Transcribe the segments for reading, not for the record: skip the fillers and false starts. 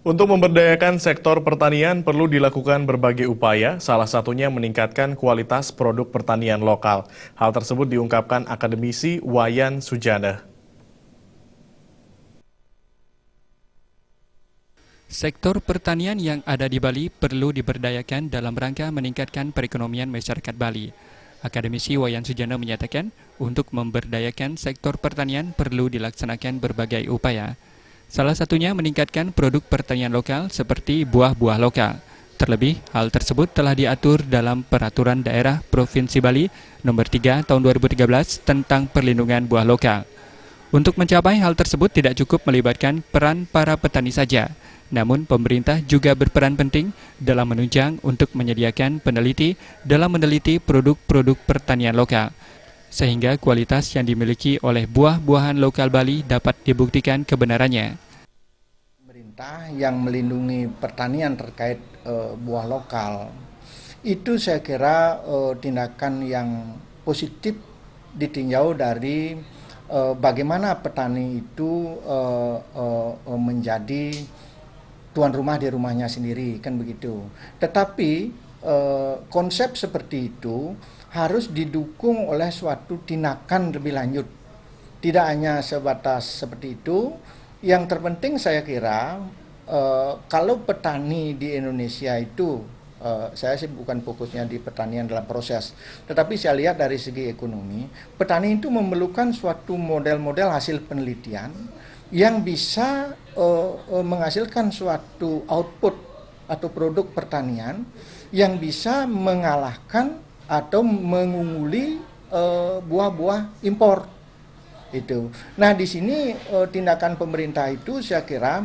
Untuk memberdayakan sektor pertanian perlu dilakukan berbagai upaya, salah satunya meningkatkan kualitas produk pertanian lokal. Hal tersebut diungkapkan akademisi Wayan Sujana. Sektor pertanian yang ada di Bali perlu diberdayakan dalam rangka meningkatkan perekonomian masyarakat Bali. Akademisi Wayan Sujana menyatakan, untuk memberdayakan sektor pertanian perlu dilaksanakan berbagai upaya. Salah satunya meningkatkan produk pertanian lokal seperti buah-buah lokal. Terlebih, hal tersebut telah diatur dalam Peraturan Daerah Provinsi Bali Nomor 3 Tahun 2013 tentang perlindungan buah lokal. Untuk mencapai hal tersebut tidak cukup melibatkan peran para petani saja, namun pemerintah juga berperan penting dalam menunjang untuk menyediakan peneliti dalam meneliti produk-produk pertanian lokal, sehingga kualitas yang dimiliki oleh buah-buahan lokal Bali dapat dibuktikan kebenarannya. Pemerintah yang melindungi pertanian terkait buah lokal, itu saya kira tindakan yang positif ditinjau dari bagaimana petani itu menjadi tuan rumah di rumahnya sendiri, kan begitu. Tetapi konsep seperti itu harus didukung oleh suatu tindakan lebih lanjut. Tidak hanya sebatas seperti itu, yang terpenting saya kira kalau petani di Indonesia itu, saya sih bukan fokusnya di pertanian dalam proses, tetapi saya lihat dari segi ekonomi, petani itu memerlukan suatu model-model hasil penelitian yang bisa menghasilkan suatu output atau produk pertanian yang bisa mengalahkan atau mengungguli buah-buah impor itu. Nah, di sini tindakan pemerintah itu saya kira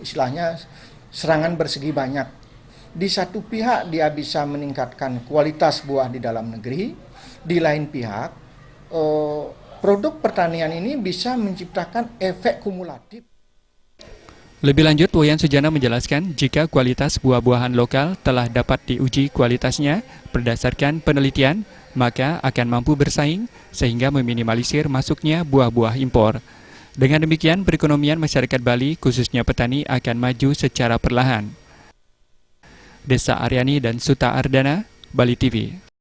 istilahnya serangan bersegi banyak. Di satu pihak dia bisa meningkatkan kualitas buah di dalam negeri, di lain pihak produk pertanian ini bisa menciptakan efek kumulatif. Lebih lanjut, Wayan Sujana menjelaskan jika kualitas buah-buahan lokal telah dapat diuji kualitasnya berdasarkan penelitian, maka akan mampu bersaing sehingga meminimalisir masuknya buah-buah impor. Dengan demikian, perekonomian masyarakat Bali, khususnya petani, akan maju secara perlahan. Desa Aryani dan Suta Ardana, Bali TV.